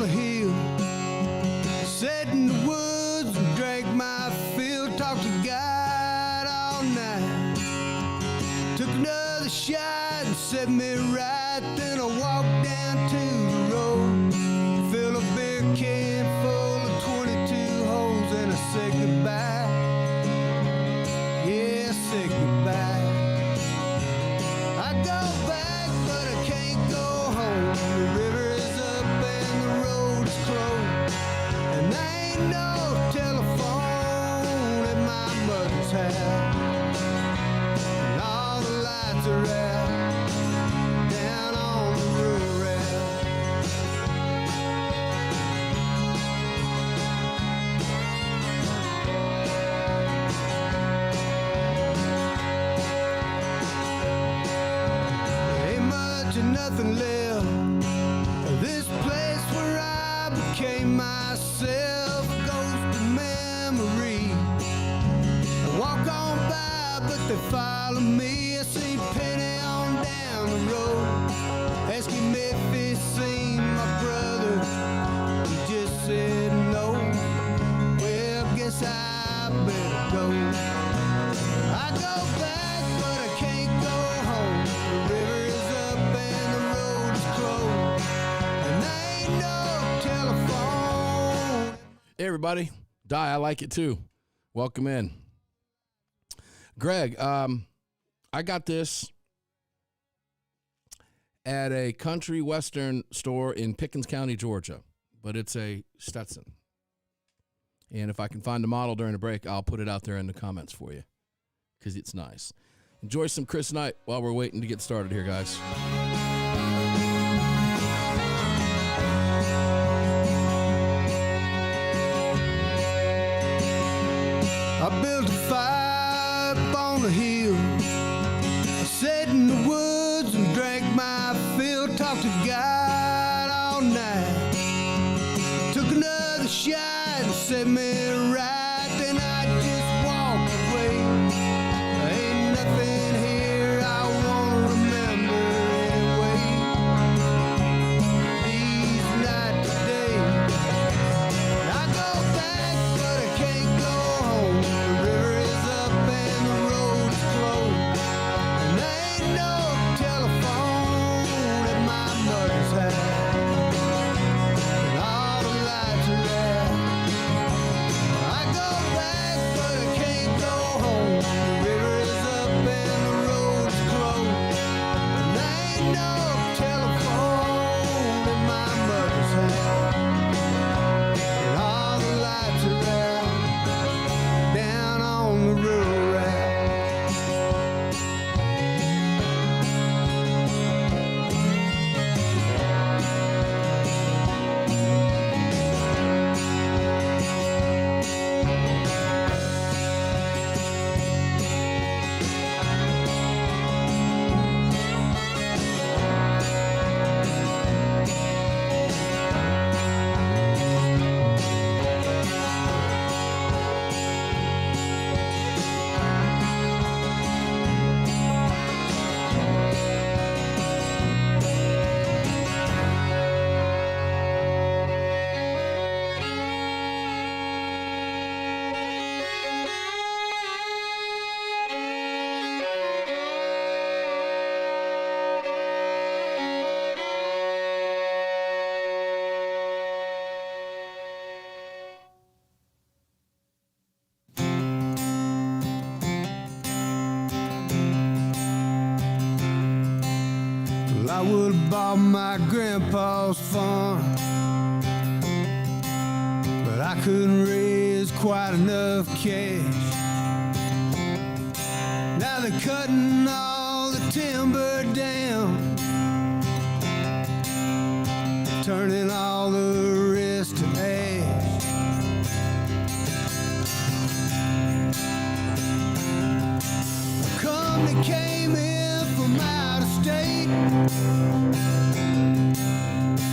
on a hill, sat in the woods and drank my fill, talked to God all night, took another shot and set me right, then I walked down to the road, filled a beer can full of 22 holes, and I said goodbye, yeah, I said goodbye. I go back, but I can't go home. The river is up and the road is closed, and there ain't no telephone at my mother's house, and all the lights are out down on the rural. Nothing left of this place where I became myself, a ghost of memory. I walk on by, but they follow me. I see Penny on down the road, asking me if he's seen my brother. He just said no. Well, guess I better go. I go back, but I can't go home. The river is up and the road is closed, and there ain't no telephone. Hey, everybody. Di, I like it too. Welcome in. Greg, I got this at a country western store in Pickens County, Georgia, but it's a Stetson. And if I can find a model during the break, I'll put it out there in the comments for you because it's nice. Enjoy some Chris Knight while we're waiting to get started here, guys. I built a fire up on the hill, sat in the woods and drank my fill, talked to God all night, took another shot and set me right, then I just walked away. Ain't nothing here I wanna remember anyway. These night today, I go back, but I can't go home. The river is up and the road is closed, and there ain't no telephone at my mother's house, and all the lights are out. I go back, but I can't go home. The river is up and the road is closed, and there ain't no telephone at my mother's house, and all the lights are out down on the rural route. Well, I would have bought my grandpa's farm, but I couldn't raise quite enough cash. Now they're cutting all the timber down, turning all the rest to ash. A company came in from out of state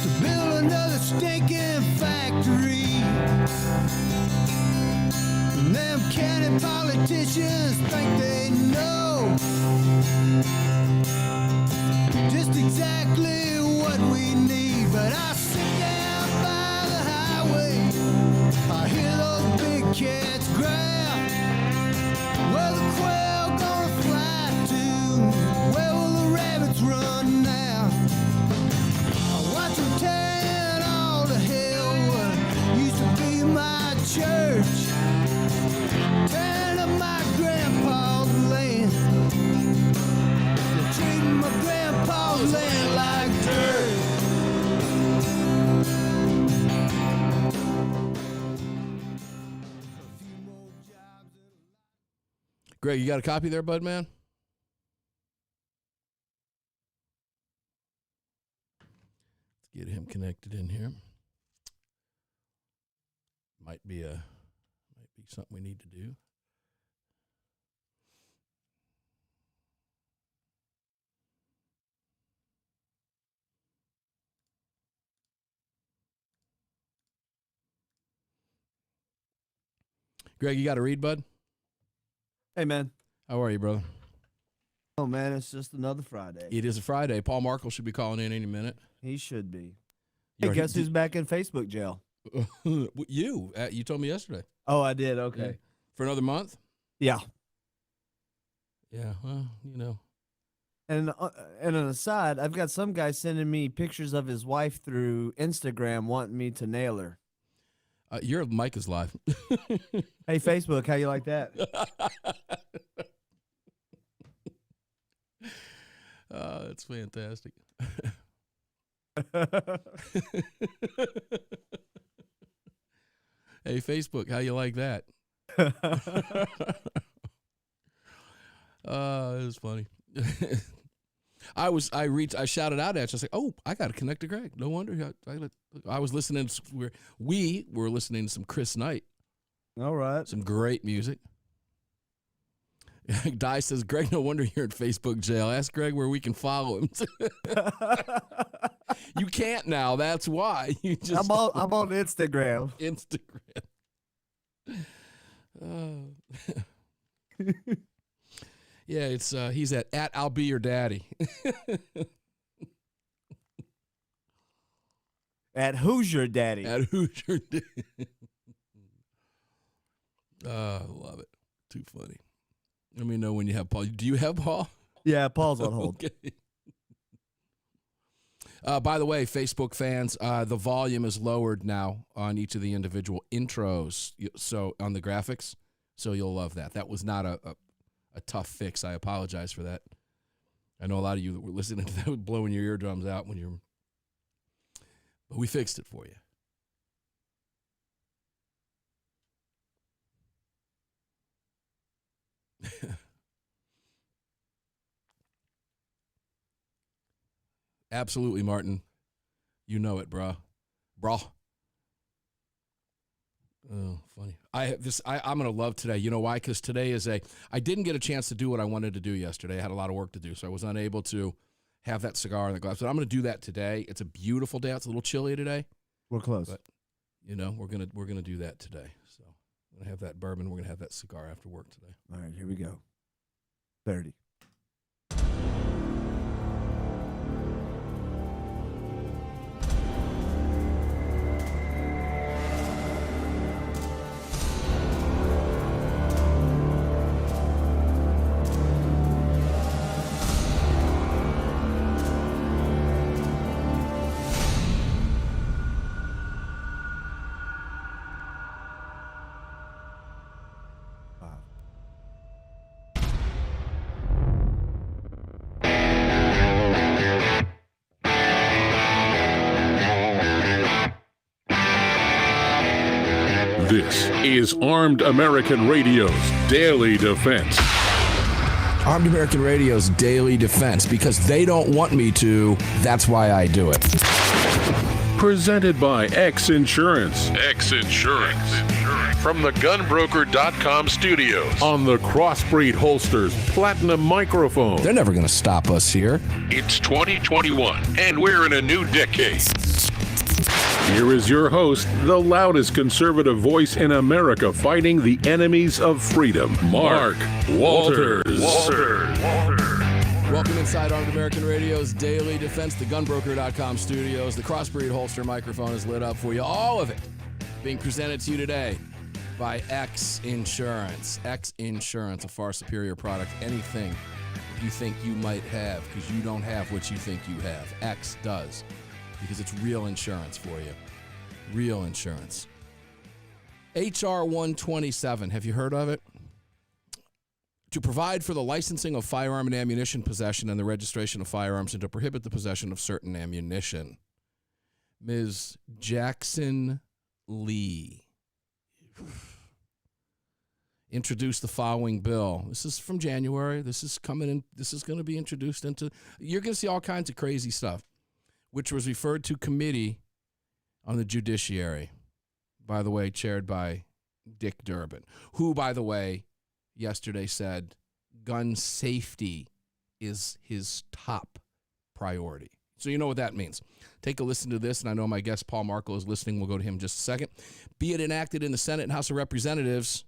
to build another stinking factory. And them county politicians think they know just exactly what we need. But I sit down by Greg, you got a copy there, bud, man? Let's get him connected in here. Might be something we need to do. Greg, you got to read, bud? Hey, man. How are you, brother? Oh, man, it's just another Friday. It is a Friday. Paul Markel should be calling in any minute. He should be. You Hey, guess who's back in Facebook jail? You. You told me yesterday. Oh, I did. Okay. Yeah. For another month? Yeah. Yeah, well, you know. And an aside, I've got some guy sending me pictures of his wife through Instagram wanting me to nail her. Your mic is live. Hey, Facebook, how you like that? It's fantastic. Hey, Facebook, how you like that? It was funny. I shouted out at you. I was like, "Oh, I got to connect to Greg." No wonder. I was listening. We were listening to some Chris Knight. All right. Some great music. Di says, "Greg, no wonder you're in Facebook jail. Ask Greg where we can follow him." You can't now. That's why. I'm on Instagram. Instagram. Yeah, it's he's at I'll be your daddy. At Who's Your Daddy? At Who's Your Daddy? I love it. Too funny. Let me know when you have Paul. Do you have Paul? Yeah, Paul's on hold. Okay. By the way, Facebook fans, the volume is lowered now on each of the individual intros, so on the graphics, so you'll love that. That was not a tough fix. I apologize for that. I know a lot of you that were listening to that were blowing your eardrums out when you're, but we fixed it for you. Absolutely, Martin. You know it, brah. Oh, funny. I'm gonna love today. You know why? Because today is I didn't get a chance to do what I wanted to do yesterday. I had a lot of work to do, so I was unable to have that cigar in the glass. But I'm gonna do that today. It's a beautiful day. It's a little chilly today. We're close. But you know, we're gonna do that today. So I'm gonna have that bourbon. We're gonna have that cigar after work today. All right, here we go. 30. This is Armed American Radio's Daily Defense. Armed American Radio's Daily Defense, because they don't want me to. That's why I do it. Presented by X Insurance. X Insurance. From the gunbroker.com studios on the Crossbreed Holsters Platinum microphone. They're never going to stop us here. It's 2021, and we're in a new decade. Here is your host, the loudest conservative voice in America fighting the enemies of freedom, Mark Walters. Welcome inside Armed American Radio's Daily Defense, the gunbroker.com studios. The Crossbreed holster microphone is lit up for you. All of it being presented to you today by X Insurance. X Insurance, a far superior product. Anything you think you might have, because you don't have what you think you have. X does. Because it's real insurance for you. Real insurance. HR 127, have you heard of it? To provide for the licensing of firearm and ammunition possession and the registration of firearms, and to prohibit the possession of certain ammunition. Ms. Jackson Lee. introduced the following bill. This is from January. This is coming in. This is going to be introduced into. You're going to see all kinds of crazy stuff, which was referred to committee on the judiciary. By the way, chaired by Dick Durbin, who, by the way, yesterday said gun safety is his top priority. So you know what that means. Take a listen to this, and I know my guest Paul Markel is listening. We'll go to him in just a second. Be it enacted in the Senate and House of Representatives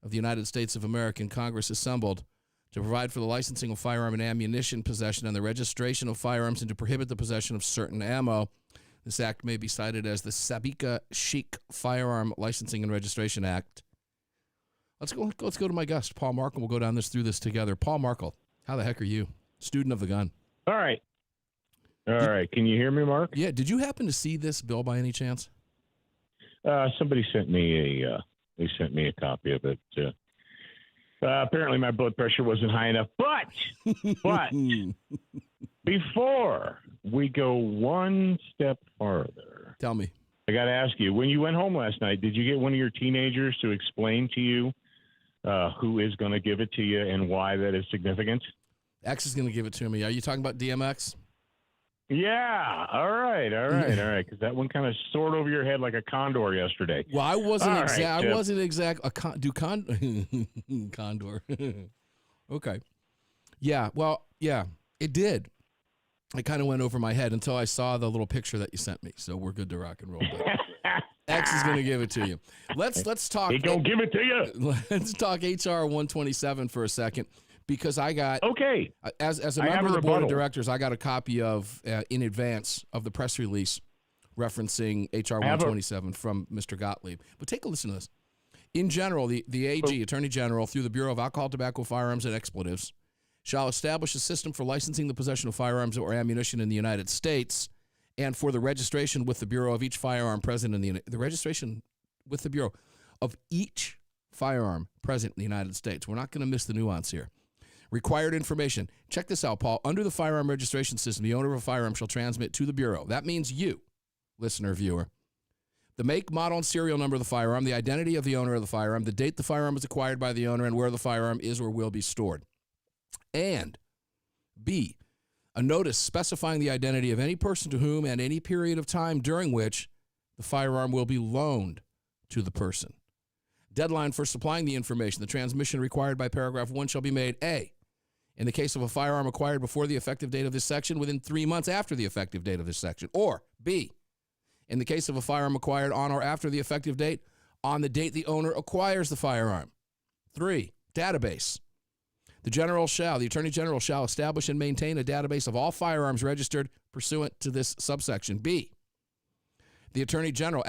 of the United States of America and Congress assembled to provide for the licensing of firearm and ammunition possession and the registration of firearms and to prohibit the possession of certain ammo. This act may be cited as the Sabika Sheikh Firearm Licensing and Registration Act. Let's go to my guest, Paul Markel. We'll go down through this together. Paul Markel, how the heck are you? Student of the gun. All right. Can you hear me, Mark? Yeah. Did you happen to see this bill by any chance? Somebody sent me a copy of it. Apparently my blood pressure wasn't high enough. But before we go one step farther, tell me. I got to ask you, when you went home last night, did you get one of your teenagers to explain to you who is going to give it to you and why that is significant? X is going to give it to me. Are you talking about DMX? Yeah. All right. Because that one kind of soared over your head like a condor yesterday. Well, I wasn't exact. Right, I wasn't exact. Condor. Okay. Yeah. Well, yeah, it did. It kind of went over my head until I saw the little picture that you sent me. So we're good to rock and roll. X is going to give it to you. Let's talk. He gonna give it to you. Let's talk HR 127 for a second. Because I got, okay, as a member of the board of directors, I got a copy of, in advance of the press release referencing HR 127 from Mr. Gottlieb. But take a listen to this. In general, the AG, Attorney General, through the Bureau of Alcohol, Tobacco, Firearms, and Explosives, shall establish a system for licensing the possession of firearms or ammunition in the United States and for the registration with the Bureau of each firearm present in the registration with the Bureau of each firearm present in the United States. We're not going to miss the nuance here. Required information. Check this out, Paul. Under the firearm registration system, the owner of a firearm shall transmit to the Bureau. That means you, listener, viewer. The make, model, and serial number of the firearm, the identity of the owner of the firearm, the date the firearm was acquired by the owner, and where the firearm is or will be stored. And B, a notice specifying the identity of any person to whom at any period of time during which the firearm will be loaned to the person. Deadline for supplying the information. The transmission required by paragraph 1 shall be made A, in the case of a firearm acquired before the effective date of this section, within 3 months after the effective date of this section. Or B, in the case of a firearm acquired on or after the effective date, on the date the owner acquires the firearm. 3, database. The Attorney General shall establish and maintain a database of all firearms registered pursuant to this subsection. B, the Attorney General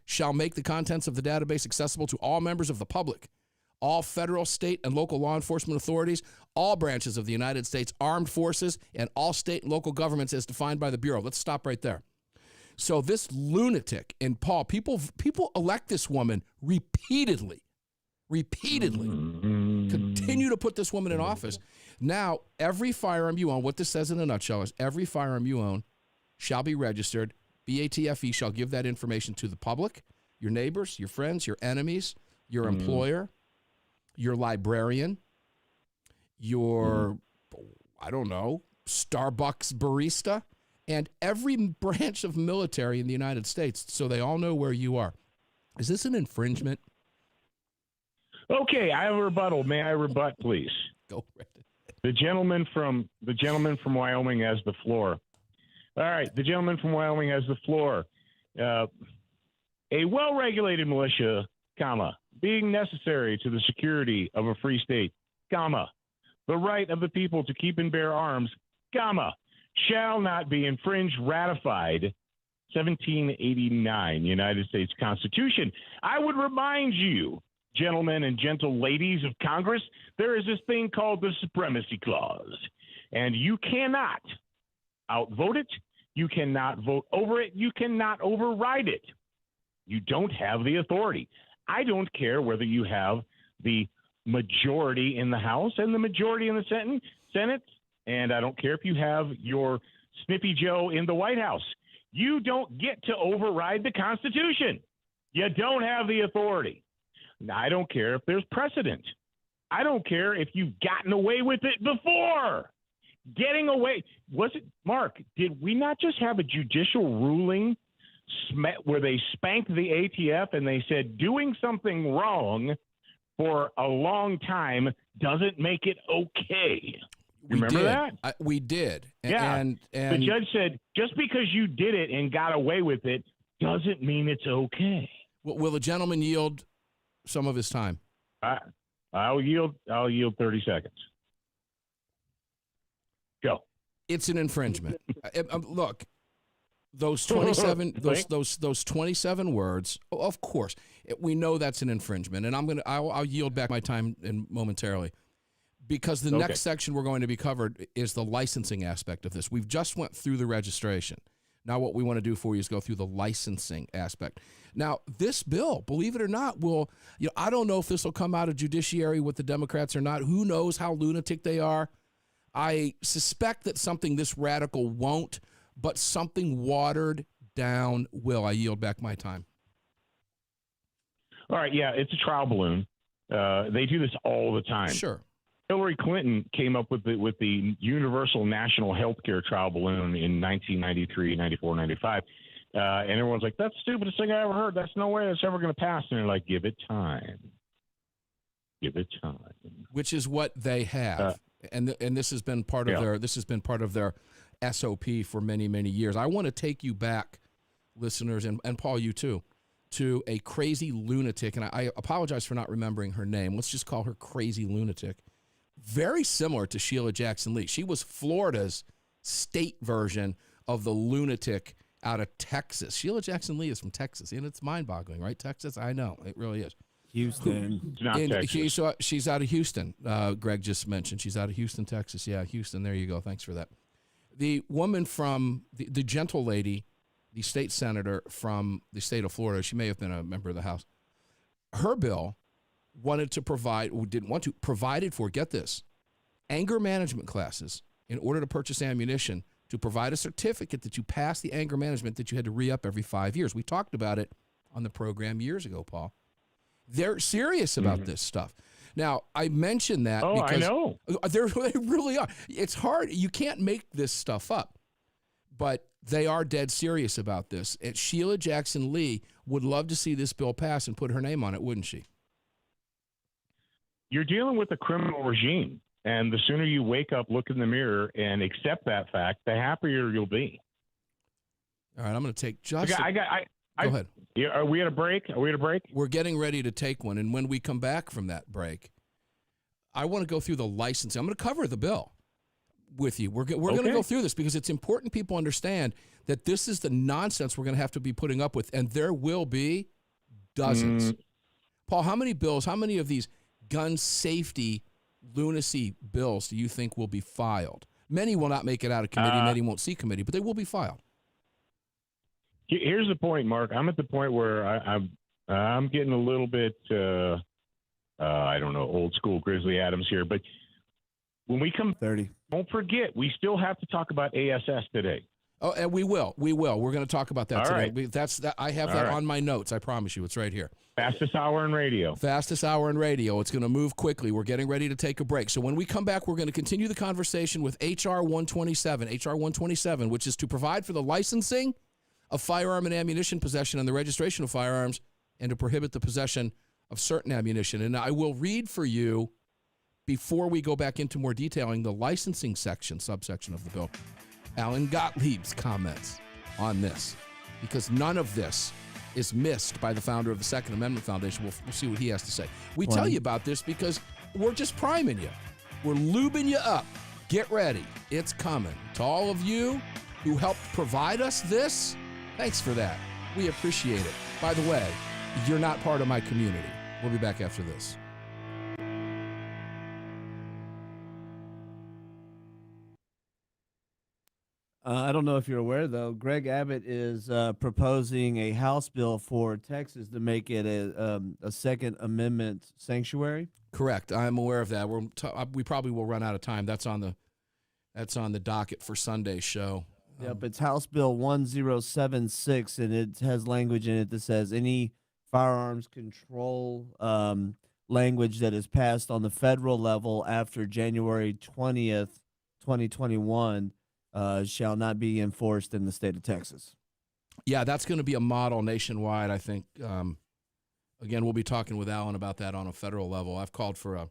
shall make the contents of the database accessible to all members of the public, all federal, state, and local law enforcement authorities, all branches of the United States Armed Forces, and all state and local governments as defined by the Bureau. Let's stop right there. So this lunatic, and Paul, people elect this woman repeatedly, continue to put this woman in office. Now, every firearm you own, what this says in a nutshell is every firearm you own shall be registered. BATFE shall give that information to the public, your neighbors, your friends, your enemies, your employer, your librarian, your, I don't know, Starbucks barista, and every branch of military in the United States, so they all know where you are. Is this an infringement? Okay, I have a rebuttal. May I rebut, please? Go right ahead. The gentleman from Wyoming has the floor. All right, the gentleman from Wyoming has the floor. A well-regulated militia, being necessary to the security of a free state, the right of the people to keep and bear arms, shall not be infringed, ratified, 1789 United States Constitution. I would remind you, gentlemen and gentle ladies of Congress, there is this thing called the Supremacy Clause, and you cannot outvote it. You cannot vote over it. You cannot override it. You don't have the authority. I don't care whether you have the majority in the House and the majority in the Senate, and I don't care if you have your Snippy Joe in the White House. You don't get to override the Constitution. You don't have the authority. I don't care if there's precedent. I don't care if you've gotten away with it before. Getting away. Was it, Mark, did we not just have a judicial ruling where they spanked the ATF and they said doing something wrong for a long time doesn't make it okay? Remember that? We did. Yeah. And the judge said, just because you did it and got away with it doesn't mean it's okay. will the gentleman yield some of his time? I'll yield 30 seconds. Go. It's an infringement. Look, those 27 those 27 words, of course, we know that's an infringement, and I'll yield back my time momentarily. Because the next section we're going to be covered is the licensing aspect of this. We've just went through the registration. Now what we want to do for you is go through the licensing aspect. Now, this bill, believe it or not, I don't know if this will come out of judiciary with the Democrats or not. Who knows how lunatic they are? I suspect that something this radical won't, but something watered down will. I yield back my time. All right, yeah, it's a trial balloon. They do this all the time. Sure. Hillary Clinton came up with the universal national health care trial balloon in 1993, 94, 95. And everyone's like, that's the stupidest thing I ever heard. That's no way that's ever going to pass. And they're like, give it time. Give it time. Which is what they have. And this has been part of their SOP for many, many years. I want to take you back, listeners, and Paul, you too, to a crazy lunatic. And I apologize for not remembering her name. Let's just call her Crazy Lunatic. Very similar to Sheila Jackson Lee. She was Florida's state version of the lunatic out of Texas. Sheila Jackson Lee is from Texas, and it's mind-boggling, right? Texas, I know, it really is. Houston. It's not Texas. She's out of Houston. Greg just mentioned she's out of Houston, Texas. Yeah, Houston. There you go. Thanks for that. The woman from the gentle lady, the state senator from the state of Florida. She may have been a member of the House. Her bill provided for, get this, anger management classes in order to purchase ammunition to provide a certificate that you passed the anger management that you had to re-up every 5 years. We talked about it on the program years ago, Paul. They're serious about this stuff. Now, I mentioned that because I know. They really are. It's hard. You can't make this stuff up. But they are dead serious about this. And Sheila Jackson Lee would love to see this bill pass and put her name on it, wouldn't she? You're dealing with a criminal regime, and the sooner you wake up, look in the mirror, and accept that fact, the happier you'll be. All right, I'm going to take just. Go ahead. Yeah, are we at a break? We're getting ready to take one, and when we come back from that break, I want to go through the licensing. I'm going to cover the bill with you. We're going to go through this because it's important people understand that this is the nonsense we're going to have to be putting up with, and there will be dozens. Paul, how many of these gun safety lunacy bills do you think will be filed? Many will not make it out of committee, many won't see committee, but they will be filed. Here's the point, Mark. I'm at the point where I'm getting a little bit, I don't know, old school Grizzly Adams here. But when we come 30, don't forget, we still have to talk about ASS today. Oh, and we will. We're going to talk about that today. Right. I have that on my notes. I promise you, it's right here. Fastest hour in radio. Fastest hour in radio. It's going to move quickly. We're getting ready to take a break. So when we come back, we're going to continue the conversation with HR 127, which is to provide for the licensing of firearm and ammunition possession and the registration of firearms and to prohibit the possession of certain ammunition. And I will read for you, before we go back into more detailing, the licensing subsection of the bill, Alan Gottlieb's comments on this, because none of this is missed by the founder of the Second Amendment Foundation. We'll see what he has to say. We tell you about this because we're just priming you. We're lubing you up. Get ready. It's coming. To all of you who helped provide us this, thanks for that. We appreciate it. By the way, you're not part of my community. We'll be back after this. I don't know if you're aware, though. Greg Abbott is proposing a House bill for Texas to make it a Second Amendment sanctuary. Correct. I'm aware of that. We probably will run out of time. That's on the docket for Sunday's show. Yep, it's House Bill 1076, and it has language in it that says any firearms control language that is passed on the federal level after January 20th, 2021, shall not be enforced in the state of Texas. Yeah, that's going to be a model nationwide, I think. Again, we'll be talking with Alan about that on a federal level. I've called for a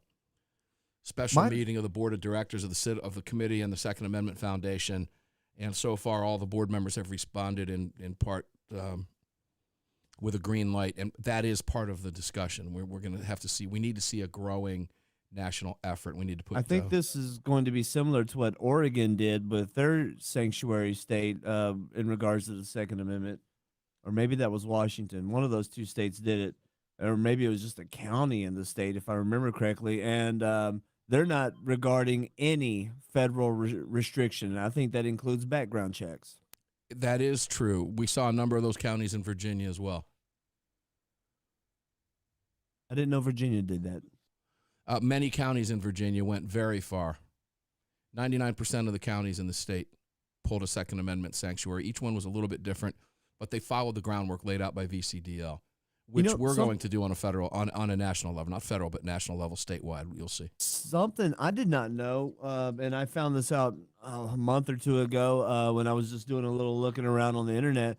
special meeting of the board of directors of the committee and the Second Amendment Foundation, and so far all the board members have responded in part with a green light, and that is part of the discussion. We're going to have to see. We need to see a growing national effort. We need to put. I think this is going to be similar to what Oregon did with their sanctuary state in regards to the Second Amendment, or maybe that was Washington. One of those two states did it, or maybe it was just a county in the state, if I remember correctly. And they're not regarding any federal restriction. I think that includes background checks. That is true. We saw a number of those counties in Virginia as well. I didn't know Virginia did that. Many counties in Virginia went very far. 99% of the counties in the state pulled a Second Amendment sanctuary. Each one was a little bit different, but they followed the groundwork laid out by VCDL, which we're going to do on a federal, on a national level, not federal, but national level, statewide. You'll see. Something I did not know, and I found this out a month or two ago when I was just doing a little looking around on the internet.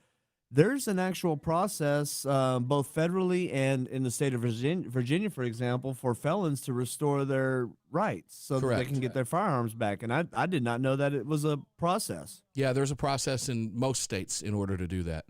There's an actual process, both federally and in the state of Virginia, for example, for felons to restore their rights so that they can get their firearms back. And I did not know that it was a process. Yeah, there's a process in most states in order to do that.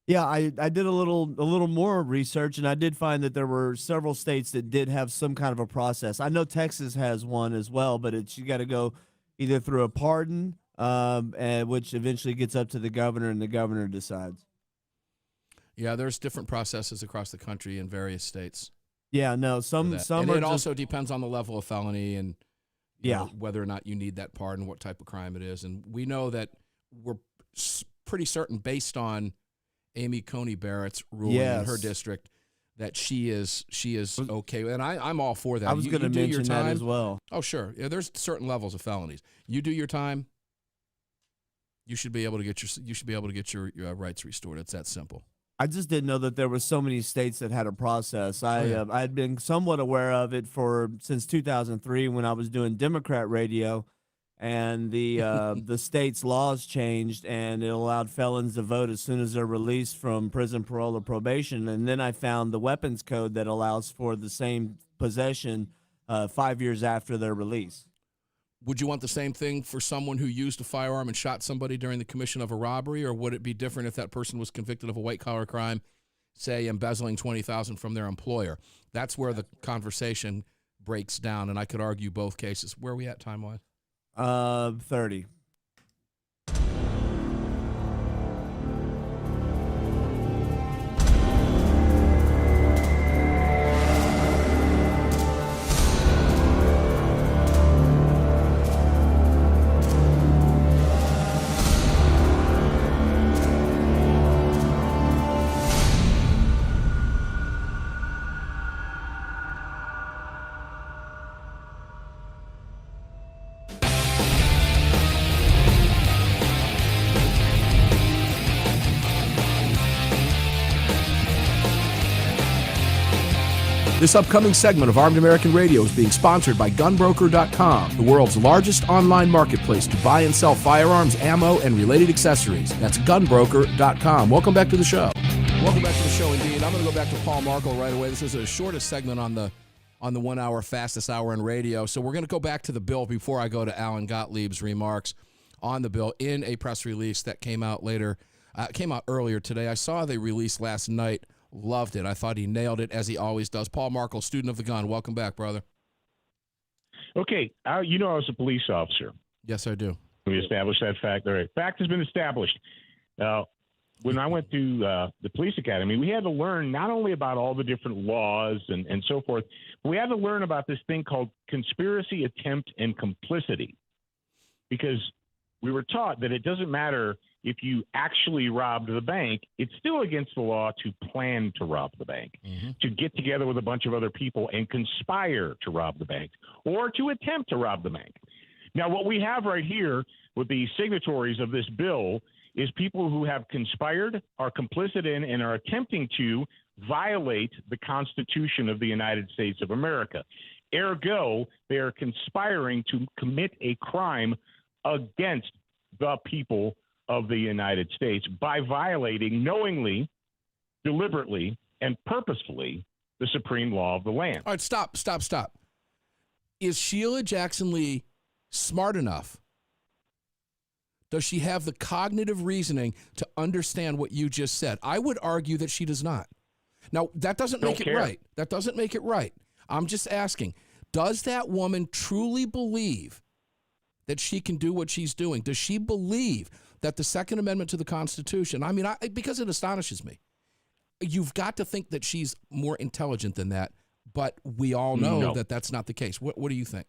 Yeah, I did a little more research, and I did find that there were several states that did have some kind of a process. I know Texas has one as well, but you got to go either through a pardon, which eventually gets up to the governor, and the governor decides. Yeah, there's different processes across the country in various states. Yeah, no, some and are it also depends on the level of felony and yeah, whether or not you need that pardon, what type of crime it is. And we know that we're pretty certain, based on Amy Coney Barrett's ruling in her district, that she is okay. And I'm all for that. I was going to mention that as well. Oh, sure. Yeah, there's certain levels of felonies. You do your time, you should be able to get your rights restored. It's that simple. I just didn't know that there were so many states that had a process. I had been somewhat aware of it since 2003 when I was doing Democrat radio, and the state's laws changed, and it allowed felons to vote as soon as they're released from prison, parole, or probation. And then I found the weapons code that allows for the same possession 5 years after their release. Would you want the same thing for someone who used a firearm and shot somebody during the commission of a robbery, or would it be different if that person was convicted of a white-collar crime, say embezzling $20,000 from their employer? That's where the conversation breaks down, and I could argue both cases. Where are we at time-wise? 30. This upcoming segment of Armed American Radio is being sponsored by Gunbroker.com, the world's largest online marketplace to buy and sell firearms, ammo, and related accessories. That's Gunbroker.com. Welcome back to the show. Welcome back to the show, indeed. I'm going to go back to Paul Markel right away. This is the shortest segment on the 1 hour, fastest hour in radio. So we're going to go back to the bill before I go to Alan Gottlieb's remarks on the bill in a press release that came out earlier today. I saw the release last night. Loved it. I thought he nailed it, as he always does. Paul Markel, student of the gun. Welcome back, brother. Okay. I was a police officer. Yes, I do. We established that fact. All right. Fact has been established. When I went to the police academy, we had to learn not only about all the different laws and so forth, but we had to learn about this thing called conspiracy, attempt, and complicity. Because we were taught that it doesn't matter if you actually robbed the bank, it's still against the law to plan to rob the bank, to get together with a bunch of other people and conspire to rob the bank, or to attempt to rob the bank. Now, what we have right here with the signatories of this bill is people who have conspired, are complicit in, and are attempting to violate the Constitution of the United States of America. Ergo, they are conspiring to commit a crime against the people of the United States by violating knowingly, deliberately, and purposefully the supreme law of the land. All right, stop. Is Sheila Jackson Lee smart enough? Does she have the cognitive reasoning to understand what you just said? I would argue that she does not. Now, that doesn't make it right. That doesn't make it right. I'm just asking, does that woman truly believe that she can do what she's doing? Does she believe that the Second Amendment to the Constitution, because it astonishes me. You've got to think that she's more intelligent than that, but we all know that that's not the case. What do you think?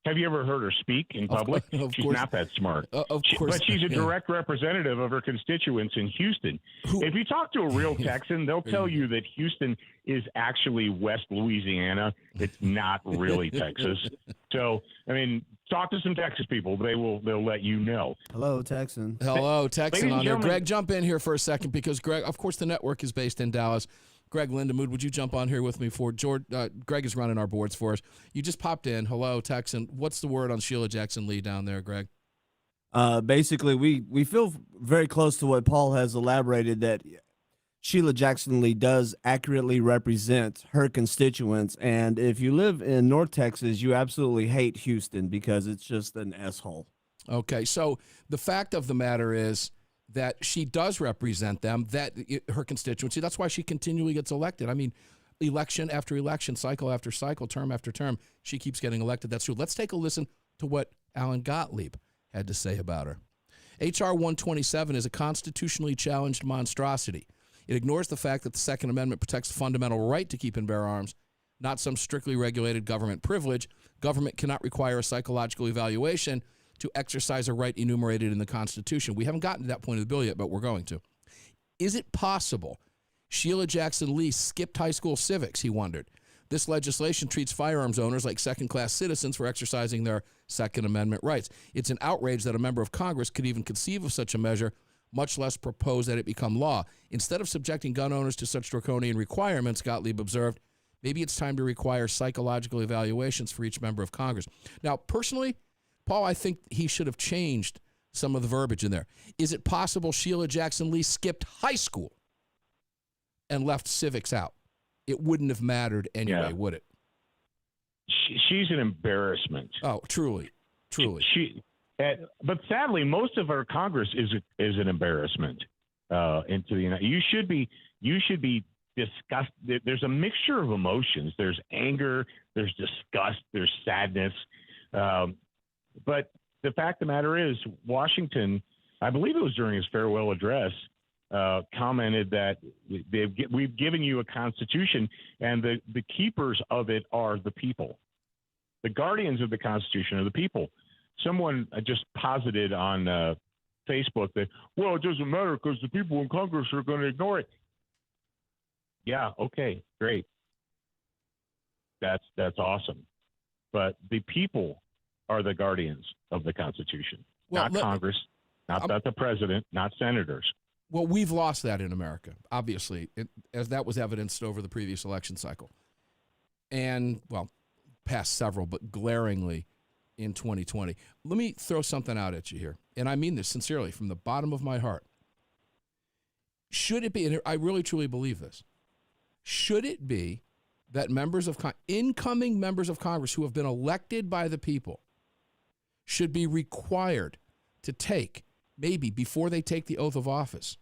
Have you ever heard her speak in public? She's not that smart. Of course. But she's a direct representative of her constituents in Houston. If you talk to a real Texan, they'll tell you that Houston is actually West Louisiana. It's not really Texas. So, talk to some Texas people. They'll let you know. Hello, Texan. Hello, Texan on there. Greg, jump in here for a second because Greg, of course, the network is based in Dallas. Greg Lindemood, would you jump on here with me for George? Greg is running our boards for us. You just popped in. Hello, Texan. What's the word on Sheila Jackson Lee down there, Greg? Basically, we feel very close to what Paul has elaborated, that Sheila Jackson Lee does accurately represent her constituents. And if you live in North Texas, you absolutely hate Houston because it's just an S-hole. Okay, so the fact of the matter is that she does represent them, her constituency. That's why she continually gets elected. Election after election, cycle after cycle, term after term, she keeps getting elected. That's true. Let's take a listen to what Alan Gottlieb had to say about her. H.R. 127 is a constitutionally challenged monstrosity. It ignores the fact that the Second Amendment protects the fundamental right to keep and bear arms, not some strictly regulated government privilege. Government cannot require a psychological evaluation to exercise a right enumerated in the Constitution. We haven't gotten to that point of the bill yet, but we're going to. Is it possible Sheila Jackson Lee skipped high school civics, he wondered. This legislation treats firearms owners like second-class citizens for exercising their Second Amendment rights. It's an outrage that a member of Congress could even conceive of such a measure, much less propose that it become law. Instead of subjecting gun owners to such draconian requirements, Gottlieb observed, maybe it's time to require psychological evaluations for each member of Congress. Now, personally, Paul, I think he should have changed some of the verbiage in there. Is it possible Sheila Jackson Lee skipped high school and left civics out? It wouldn't have mattered anyway, would it? She's an embarrassment. Oh, truly. But sadly, most of our Congress is an embarrassment into the United. You should be disgusted. There's a mixture of emotions. There's anger. There's disgust. There's sadness. But the fact of the matter is, Washington, I believe it was during his farewell address, commented that we've given you a constitution, and the keepers of it are the people. The guardians of the Constitution are the people. Someone just posited on Facebook that, well, it doesn't matter because the people in Congress are going to ignore it. Yeah, okay, great. That's awesome. But the people are the guardians of the Constitution, not Congress, not the president, not senators. Well, we've lost that in America, obviously, as that was evidenced over the previous election cycle. And, well, past several, but glaringly in 2020. Let me throw something out at you here, and I mean this sincerely from the bottom of my heart. Should it be, and I really truly believe this, should it be that incoming members of Congress who have been elected by the people should be required to take, maybe before they take the oath of office,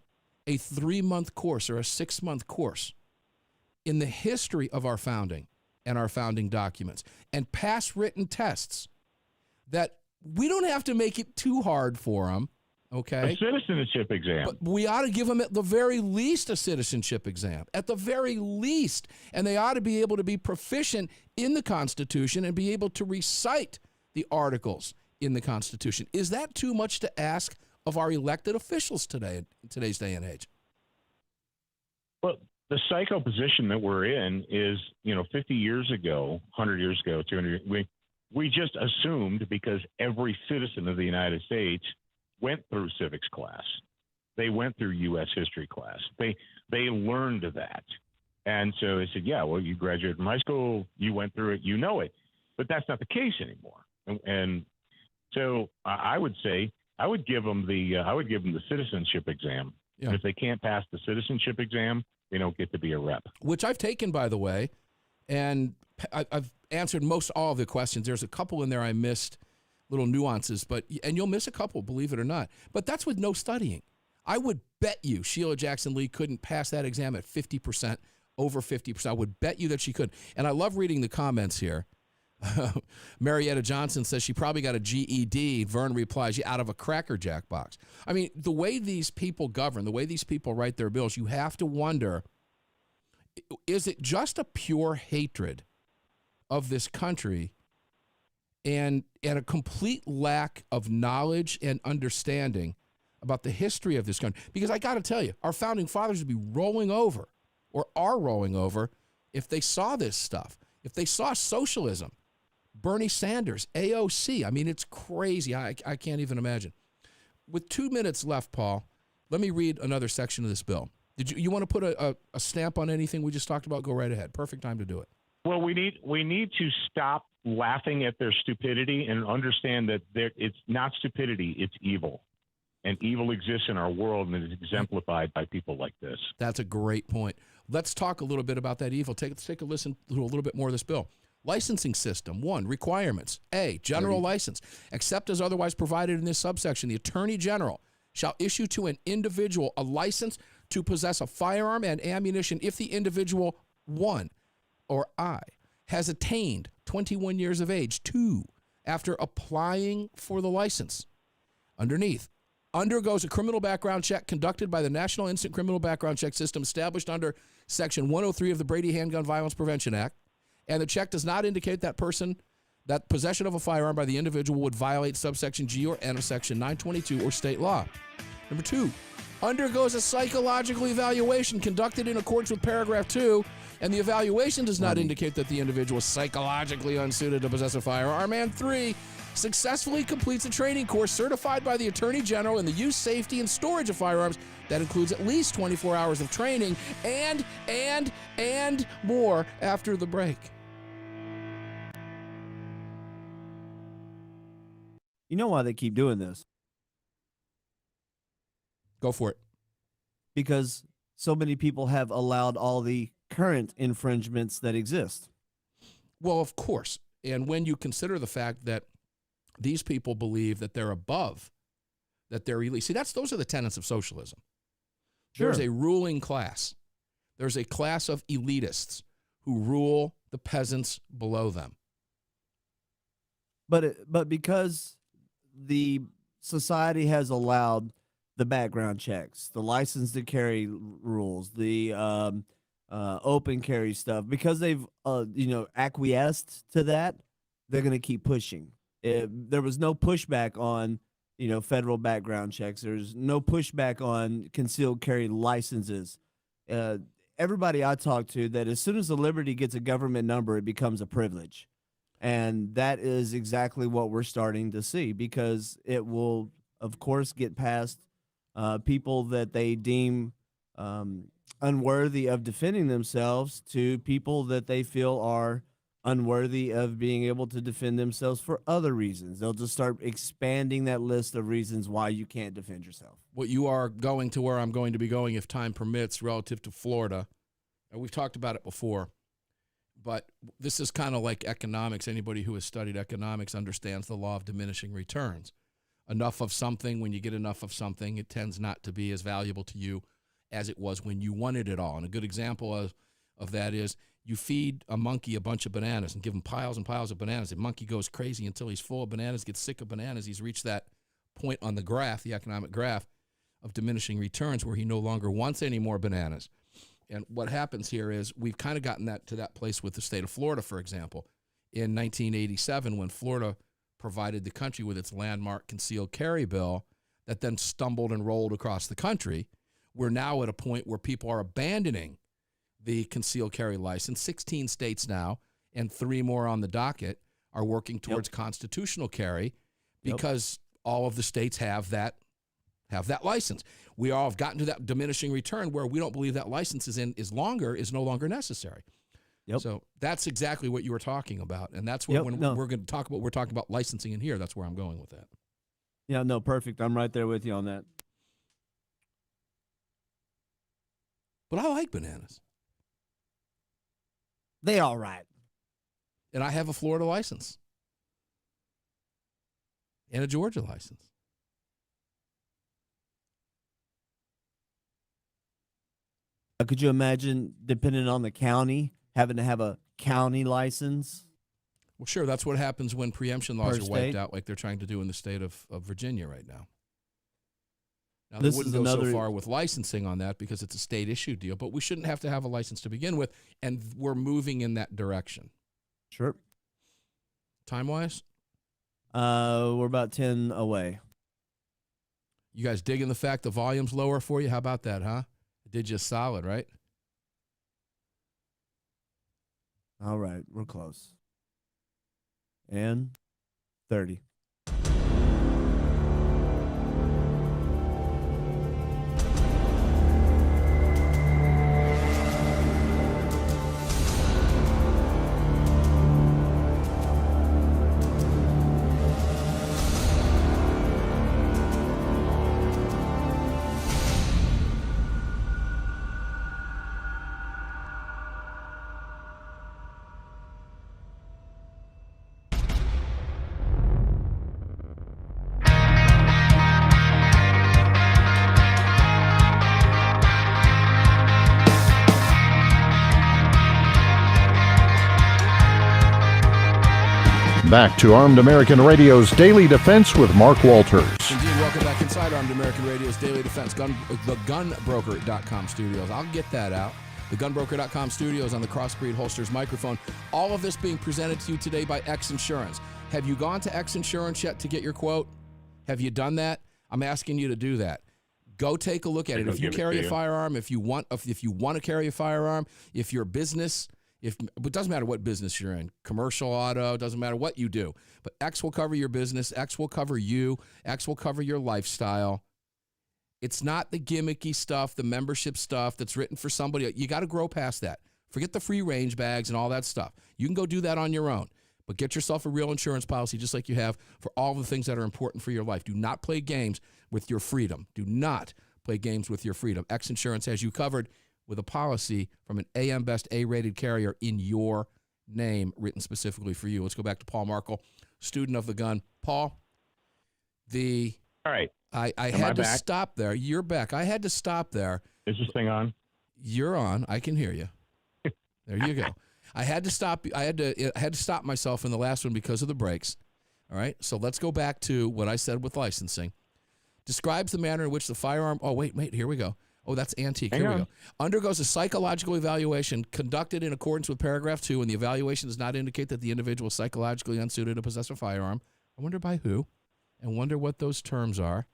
a 3-month course or a 6-month course in the history of our founding and our founding documents, and pass written tests that we don't have to make it too hard for them, okay? A citizenship exam. But we ought to give them at the very least a citizenship exam, at the very least. And they ought to be able to be proficient in the Constitution and be able to recite the articles in the Constitution. Is that too much to ask of our elected officials today, in today's day and age? Well, the psycho position that we're in is, 50 years ago, 100 years ago, 200 years, we just assumed because every citizen of the United States went through civics class. They went through U.S. history class. They learned that. And so I said, yeah, well, you graduated from high school, you went through it, you know it. But that's not the case anymore. And so I would say I would give them the citizenship exam. Yeah. And if they can't pass the citizenship exam, they don't get to be a rep. Which I've taken, by the way, and I've answered most all of the questions. There's a couple in there I missed, little nuances, and you'll miss a couple, believe it or not. But that's with no studying. I would bet you Sheila Jackson Lee couldn't pass that exam at 50%, over 50%. I would bet you that she could. And I love reading the comments here. Marietta Johnson says she probably got a GED. Vern replies, yeah, out of a Cracker Jack box. I mean, the way these people govern, the way these people write their bills, you have to wonder, is it just a pure hatred of this country and a complete lack of knowledge and understanding about the history of this country? Because I got to tell you, our founding fathers would be rolling over, or are rolling over, if they saw this stuff, if they saw socialism. Bernie Sanders, AOC. I mean, it's crazy. I can't even imagine. With 2 minutes left, Paul, let me read another section of this bill. Did you want to put a stamp on anything we just talked about? Go right ahead. Perfect time to do it. Well, we need to stop laughing at their stupidity and understand that it's not stupidity, it's evil. And evil exists in our world, and it is exemplified by people like this. That's a great point. Let's talk a little bit about that evil. Let's take a listen to a little bit more of this bill. Licensing system. 1, requirements. A, general license. Except as otherwise provided in this subsection, the Attorney General shall issue to an individual a license to possess a firearm and ammunition if the individual, 1, or I, has attained 21 years of age. 2, after applying for the license. Underneath, undergoes a criminal background check conducted by the National Instant Criminal Background Check System established under Section 103 of the Brady Handgun Violence Prevention Act, and the check does not indicate that possession of a firearm by the individual would violate subsection G or N of Section 922 or state law. Number 2, undergoes a psychological evaluation conducted in accordance with paragraph 2, and the evaluation does not indicate that the individual is psychologically unsuited to possess a firearm. And 3, successfully completes a training course certified by the Attorney General in the use, safety, and storage of firearms that includes at least 24 hours of training and more after the break. You know why they keep doing this? Go for it. Because so many people have allowed all the current infringements that exist. Well, of course. And when you consider the fact that these people believe that they're above, that they're elite. See, those are the tenets of socialism. Sure. There's a ruling class. There's a class of elitists who rule the peasants below them. But because the society has allowed the background checks, the license to carry rules, the open carry stuff, because they've acquiesced to that, they're going to keep pushing. There was no pushback on federal background checks. There's no pushback on concealed carry licenses. Everybody I talk to, that as soon as the Liberty gets a government number, it becomes a privilege. And that is exactly what we're starting to see, because it will, of course, get past people that they deem unworthy of defending themselves to people that they feel are unworthy of being able to defend themselves for other reasons. They'll just start expanding that list of reasons why you can't defend yourself. Well, you are going to where I'm going to be going if time permits relative to Florida. We've talked about it before, but this is kind of like economics. Anybody who has studied economics understands the law of diminishing returns. Enough of something, when you get enough of something, it tends not to be as valuable to you as it was when you wanted it all. And a good example of that is you feed a monkey a bunch of bananas and give him piles and piles of bananas. The monkey goes crazy until he's full of bananas, gets sick of bananas. He's reached that point on the graph, the economic graph, of diminishing returns where he no longer wants any more bananas. And what happens here is we've kind of gotten to that place with the state of Florida, for example. In 1987, when Florida provided the country with its landmark concealed carry bill that then stumbled and rolled across the country, we're now at a point where people are abandoning the concealed carry license. 16 states now, and 3 more on the docket, are working towards constitutional carry because all of the states have that have that license. We all have gotten to that diminishing return where we don't believe that license is no longer necessary. Yep. So that's exactly what you were talking about, and that's what we're going to talk about. We're talking about licensing in here. That's where I'm going with that. Yeah, no, perfect. I'm right there with you on that. But I like bananas, They all right. and I have a Florida license and a Georgia license. Could you imagine, depending on the county, having to have a county license? Well, sure, that's what happens when preemption laws Per are wiped state? out like they're trying to do in the state of Virginia right now. Now, This they wouldn't is go so another- far with licensing on that because it's a state issue deal, but we shouldn't have to have a license to begin with, and we're moving in that direction. Sure. Time-wise, We're about 10 away. you guys digging the fact the volume's lower for you? How about that, huh? It did you solid, right? All right, we're close. And 30. Back to Armed American Radio's Daily Defense with Mark Walters. Indeed, welcome back inside Armed American Radio's Daily Defense, the gunbroker.com studios. I'll get that out. The gunbroker.com studios on the Crossbreed Holsters microphone. All of this being presented to you today by X Insurance. Have you gone to X Insurance yet to get your quote? Have you done that? I'm asking you to do that. Go take a look at it. If you carry a firearm, if you want to carry a firearm, if you're a business, it doesn't matter what business you're in, commercial, auto, doesn't matter what you do. But X will cover your business. X will cover you. X will cover your lifestyle. It's not the gimmicky stuff, the membership stuff that's written for somebody. You got to grow past that. Forget the free range bags and all that stuff. You can go do that on your own. But get yourself a real insurance policy just like you have for all the things that are important for your life. Do not play games with your freedom. Do not play games with your freedom. X Insurance has you covered with a policy from an AM Best A-rated carrier in your name, written specifically for you. Let's go back to Paul Markel, student of the gun. Paul, All right. I Am had I to back? stop there. You're back. I had to stop there. Is this thing on? You're on. I can hear you. There you go. I had to stop myself in the last one because of the brakes. All right. So let's go back to what I said with licensing. Describes the manner in which the firearm. Oh, wait. Here we go. Oh, that's antique. Here we go. Undergoes a psychological evaluation conducted in accordance with paragraph 2, and the evaluation does not indicate that the individual is psychologically unsuited to possess a firearm. I wonder by who, and wonder what those terms are.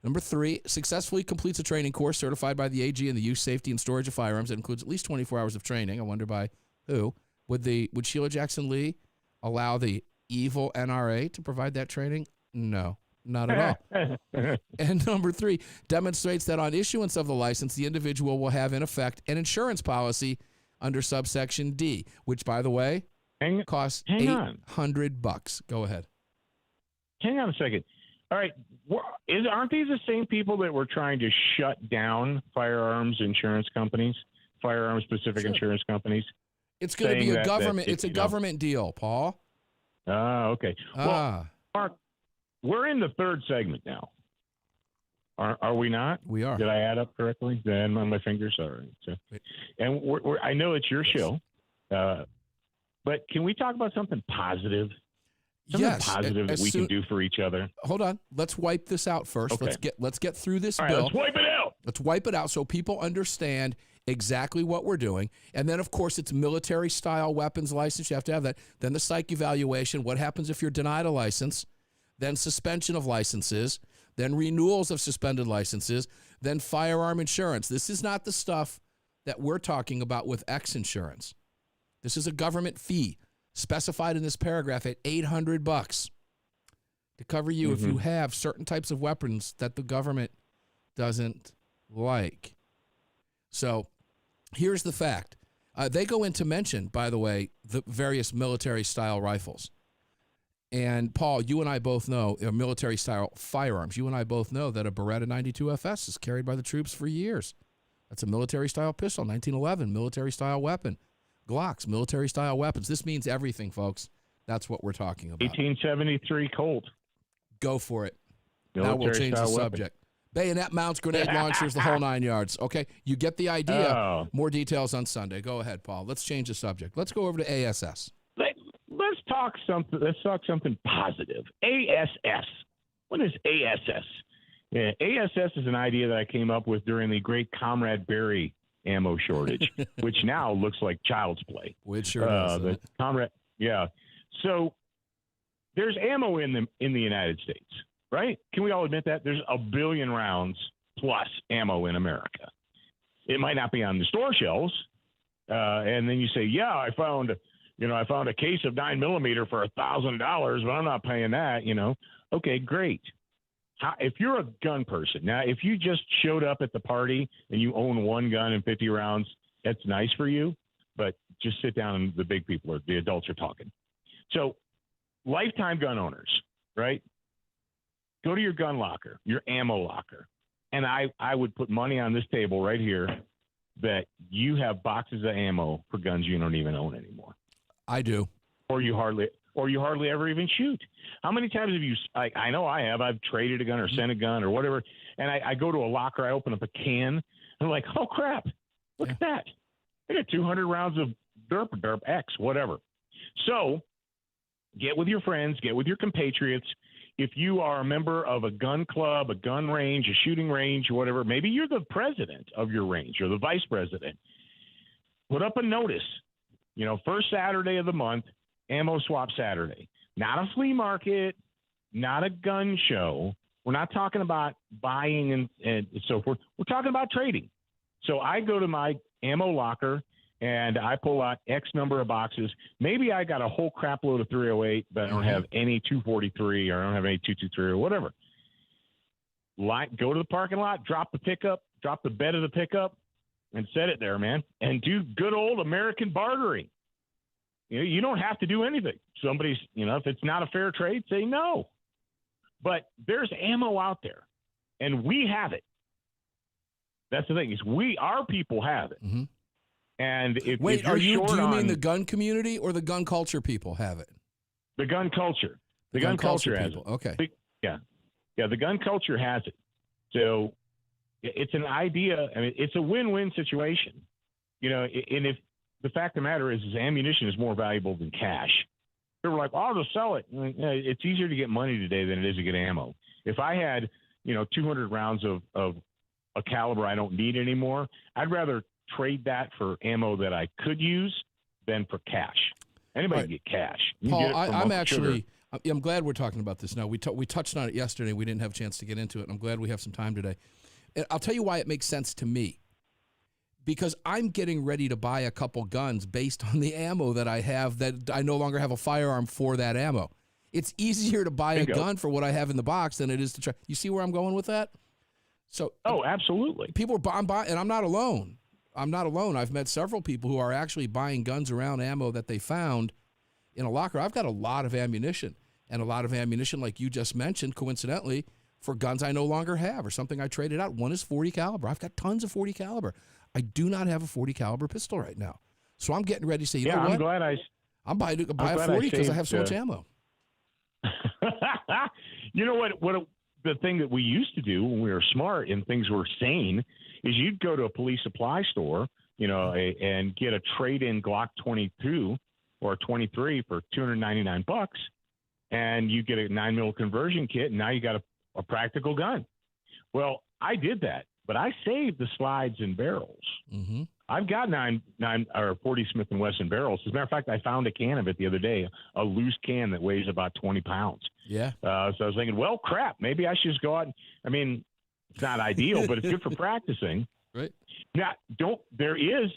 Number 3, successfully completes a training course certified by the AG in the use, safety, and storage of firearms. That includes at least 24 hours of training. I wonder by who. Would Sheila Jackson Lee allow the evil NRA to provide that training? No, not at all. And number 3, demonstrates that on issuance of the license, the individual will have in effect an insurance policy under subsection D, which, by the way, costs hang on. $800. Go ahead. Hang on a second. All right. Aren't these the same people that were trying to shut down firearms insurance companies, firearm-specific insurance companies? It's going to be saying a that- government. that, It's a you know- government deal, Paul. Okay. Well, Mark, we're in the third segment now. Are we not? We are. Did I add up correctly? Then on my fingers. All right. So, and I know it's your show, but can we talk about something positive? Something Yes, positive that we can do for each other. Hold on. Let's wipe this out first. Okay. Let's get through this All right, bill. let's wipe it out. Let's wipe it out so people understand exactly what we're doing. And then, of course, it's military-style weapons license. You have to have that. Then the psych evaluation. What happens if you're denied a license? Then suspension of licenses. Then renewals of suspended licenses. Then firearm insurance. This is not the stuff that we're talking about with X Insurance. This is a government fee specified in this paragraph at $800 to cover you if you have certain types of weapons that the government doesn't like. So here's the fact. They go into mention, by the way, the various military-style rifles. And, Paul, you and I both know, military-style firearms, you and I both know that a Beretta 92 FS is carried by the troops for years. That's a military-style pistol, 1911, military-style weapon. Glocks, military-style weapons. This means everything, folks. That's what we're talking about. 1873 Colt. Go for it. Now we'll change the subject. Bayonet mounts, grenade launchers, the whole 9 yards. Okay, you get the idea. Oh. More details on Sunday. Go ahead, Paul. Let's change the subject. Let's go over to ASS. Let's talk something positive. ASS. What is ASS? Yeah, ASS is an idea that I came up with during the great Comrade Berry ammo shortage, which now looks like child's play. Which sure does. The Comrade, yeah. So there's ammo in the United States, right? Can we all admit that? There's 1 billion rounds plus ammo in America. It might not be on the store shelves, and then you say, "Yeah, I found a case of 9mm for $1,000, but I'm not paying that." Okay, great. If you're a gun person, now if you just showed up at the party and you own one gun and 50 rounds, that's nice for you, but just sit down and the big people, the adults are talking. So lifetime gun owners, right? Go to your gun locker, your ammo locker, and I would put money on this table right here that you have boxes of ammo for guns you don't even own anymore. I do. Or you hardly ever even shoot. How many times have you, I know I have, I've traded a gun or sent a gun or whatever, and I go to a locker, I open up a can, and I'm like, oh, crap, look at that. I got 200 rounds of derp X, whatever. So get with your friends, get with your compatriots. If you are a member of a gun club, a gun range, a shooting range, or whatever, maybe you're the president of your range or the vice president, put up a notice, first Saturday of the month, Ammo Swap Saturday. Not a flea market, not a gun show. We're not talking about buying and so forth. We're talking about trading. So I go to my ammo locker and I pull out X number of boxes. Maybe I got a whole crap load of 308, but I don't have any 243 or I don't have any 223 or whatever. Go to the parking lot, drop the bed of the pickup, and set it there, man. And do good old American bartering. You don't have to do anything. Somebody's, if it's not a fair trade, say no. But there's ammo out there, and we have it. That's the thing is our people have it. Mm-hmm. And if do you mean the gun community or the gun culture people have it? The gun culture. The gun culture has people. it. Okay. Yeah. The gun culture has it. So it's an idea. I mean, it's a win-win situation. And if the fact of the matter is ammunition is more valuable than cash. They were like, I'll just sell it. It's easier to get money today than it is to get ammo. If I had, 200 rounds of a caliber I don't need anymore, I'd rather trade that for ammo that I could use than for cash. Anybody can get cash. Paul, I'm glad we're talking about this now. We touched on it yesterday. We didn't have a chance to get into it. I'm glad we have some time today. And I'll tell you why it makes sense to me. Because I'm getting ready to buy a couple guns based on the ammo that I have that I no longer have a firearm for that ammo. It's easier to buy a gun for what I have in the box than it is to try. You see where I'm going with that? So, absolutely. People are buying, and I'm not alone. I've met several people who are actually buying guns around ammo that they found in a locker. I've got a lot of ammunition, and a lot of ammunition, like you just mentioned, coincidentally, for guns I no longer have or something I traded out. One is 40 caliber. I've got tons of 40 caliber. I do not have a 40 caliber pistol right now. So I'm getting ready to say, you know what? I'm glad I'm buying a 40 because I have so much ammo. You know what the thing that we used to do when we were smart and things were sane is you'd go to a police supply store, and get a trade-in Glock 22 or 23 for $299, and you get a 9mm conversion kit, and now you got a practical gun. Well, I did that. But I saved the slides and barrels. Mm-hmm. I've got 40 Smith & Wesson barrels. As a matter of fact, I found a can of it the other day, a loose can that weighs about 20 pounds. Yeah. So I was thinking, well, crap, maybe I should just go out. It's not ideal, but it's good for practicing. Right. Now, there is,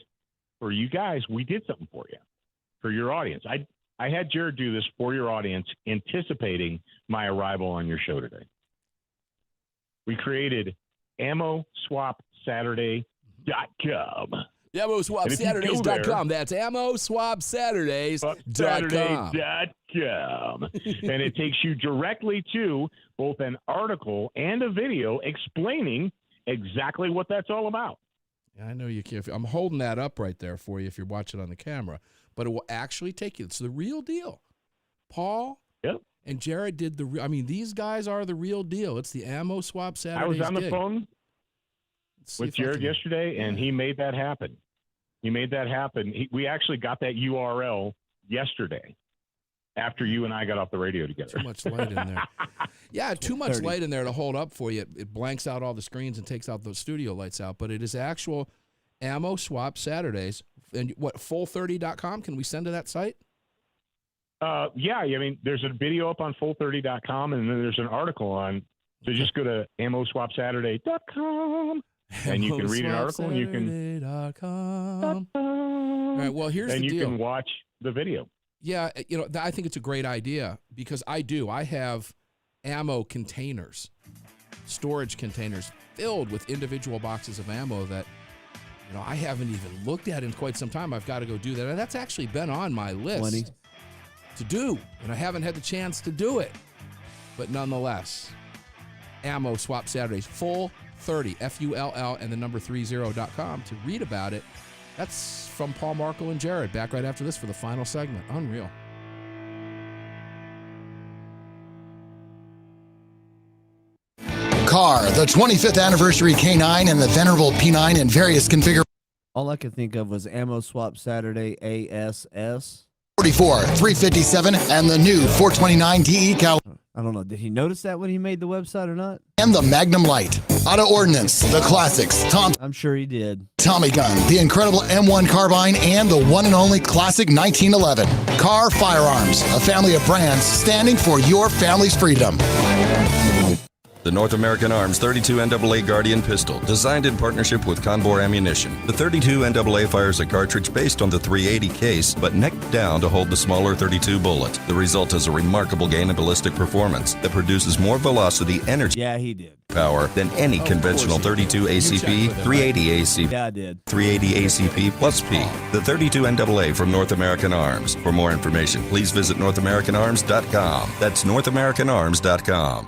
for you guys, we did something for you, for your audience. I had Jared do this for your audience, anticipating my arrival on your show today. We created AmmoSwapSaturday.com. AmmoSwapSaturdays.com. That's AmmoSwapSaturdays.com. Saturday.com. And it takes you directly to both an article and a video explaining exactly what that's all about. Yeah, I know you can't. I'm holding that up right there for you if you're watching on the camera, but it will actually take you. It's the real deal. Paul and Jared did these guys are the real deal. It's the Ammo Swap Saturdays. I was on the gig. phone with Jared yesterday, and he made that happen. We actually got that URL yesterday after you and I got off the radio together. Too much light in there. Yeah, too much light in there to hold up for you. It blanks out all the screens and takes out those studio lights out. But it is actual Ammo Swap Saturdays. And what, full30.com? Can we send to that site? Yeah, I mean, there's a video up on full30.com, and then there's an article on. So just go to AmmoSwapSaturday.com, and you can read an article, and you can. All right. Well, here's the deal. And you can watch the video. Yeah, I think it's a great idea because I have ammo containers, storage containers filled with individual boxes of ammo that I haven't even looked at in quite some time. I've got to go do that. And that's actually been on my list to do, and I haven't had the chance to do it. But nonetheless, Ammo Swap Saturdays, full 30, FULL, and the number 30.com to read about it. That's from Paul Markel and Jared. Back right after this for the final segment. Unreal. Car, the 25th anniversary K9 and the venerable P9 in various configurations. All I could think of was Ammo Swap Saturday ASS. 44, 357, and the new 429 DE Cal. I don't know. Did he notice that when he made the website or not? And the Magnum Light. Auto Ordnance, the classics, I'm sure he did. Tommy Gun, the incredible M1 carbine, and the one and only classic 1911. Car Firearms, a family of brands standing for your family's freedom. The North American Arms 32 NAA Guardian pistol, designed in partnership with Conbor Ammunition. The 32 NAA fires a cartridge based on the 380 case, but neck down to hold the smaller 32 bullet. The result is a remarkable gain in ballistic performance that produces more velocity, energy, he did. power than any conventional 32 ACP, 380 ACP, Yeah, I did. 380 ACP plus P. The 32 NAA from North American Arms. For more information, please visit NorthAmericanArms.com. That's NorthAmericanArms.com.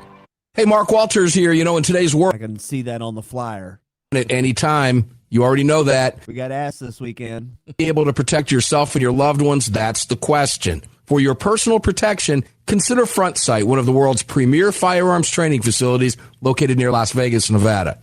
Hey, Mark Walters here. In today's world, I can see that on the flyer. at any time, you already know that. We got asked this weekend. Be able to protect yourself and your loved ones, that's the question. For your personal protection, consider Front Sight, one of the world's premier firearms training facilities located near Las Vegas, Nevada.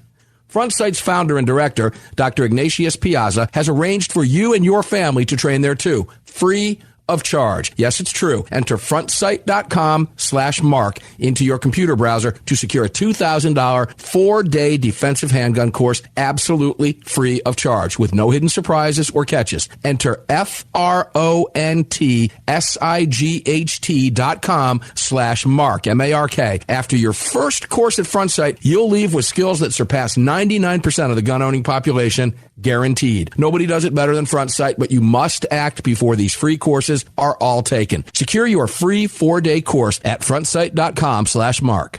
Front Sight's founder and director, Dr. Ignatius Piazza, has arranged for you and your family to train there too, free of charge. Yes, it's true. Enter frontsight.com/mark into your computer browser to secure a $2,000 4-day defensive handgun course absolutely free of charge with no hidden surprises or catches. Enter frontsight.com/mark, M-A-R-K. After your first course at Front Sight, you'll leave with skills that surpass 99% of the gun-owning population, guaranteed. Nobody does it better than Front Sight, but you must act before these free courses are all taken. Secure your free 4-day course at frontsight.com/mark.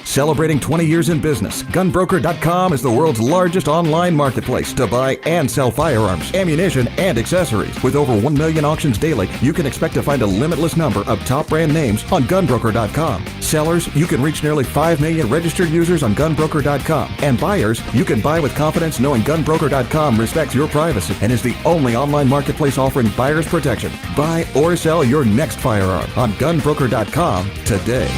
Celebrating 20 years in business, GunBroker.com is the world's largest online marketplace to buy and sell firearms, ammunition, and accessories. With over 1 million auctions daily, you can expect to find a limitless number of top brand names on GunBroker.com. Sellers, you can reach nearly 5 million registered users on GunBroker.com. And buyers, you can buy with confidence knowing GunBroker.com respects your privacy and is the only online marketplace offering buyers protection. Buy or sell your next firearm on GunBroker.com today.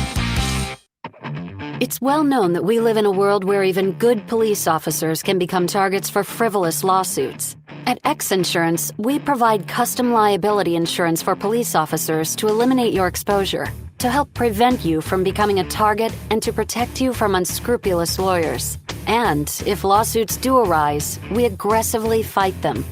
It's well known that we live in a world where even good police officers can become targets for frivolous lawsuits. At X Insurance, we provide custom liability insurance for police officers to eliminate your exposure, to help prevent you from becoming a target, and to protect you from unscrupulous lawyers. And if lawsuits do arise, we aggressively fight them.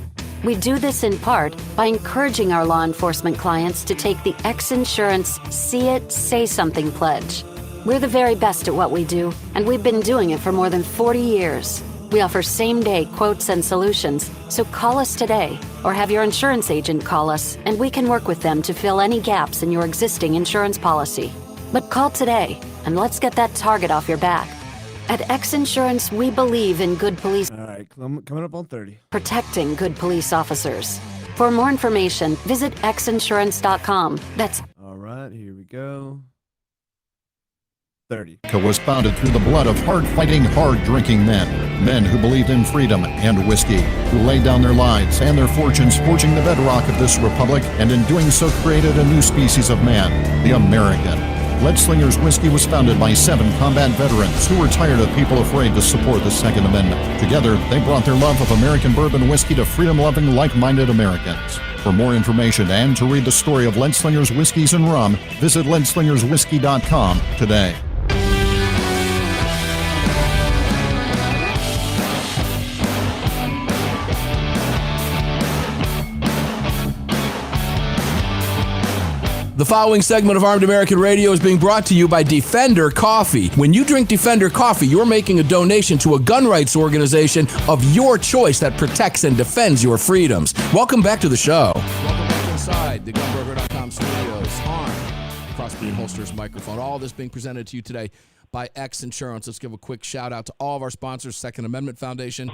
We do this in part by encouraging our law enforcement clients to take the X Insurance See It, Say Something pledge. We're the very best at what we do, and we've been doing it for more than 40 years. We offer same-day quotes and solutions, so call us today or have your insurance agent call us, and we can work with them to fill any gaps in your existing insurance policy. But call today, and let's get that target off your back. At X Insurance, we believe in good police. All right, coming up on 30. Protecting good police officers. For more information, visit xinsurance.com. That's All right, here we go. 30. Was founded through the blood of hard-fighting, hard-drinking men who believed in freedom and whiskey, who laid down their lives and their fortunes forging the bedrock of this republic, and in doing so created a new species of man, the American. Lead Slingers Whiskey was founded by 7 combat veterans who were tired of people afraid to support the Second Amendment. Together, they brought their love of American bourbon whiskey to freedom-loving, like-minded Americans. For more information and to read the story of Lead Slingers Whiskeys and Rum, visit leadslingerswhiskey.com today. The following segment of Armed American Radio is being brought to you by Defender Coffee. When you drink Defender Coffee, you're making a donation to a gun rights organization of your choice that protects and defends your freedoms. Welcome back to the show. Welcome back inside the gunbroker.com studios. Armed Crossbreed Holsters microphone. All this being presented to you today by X Insurance. Let's give a quick shout out to all of our sponsors: Second Amendment Foundation,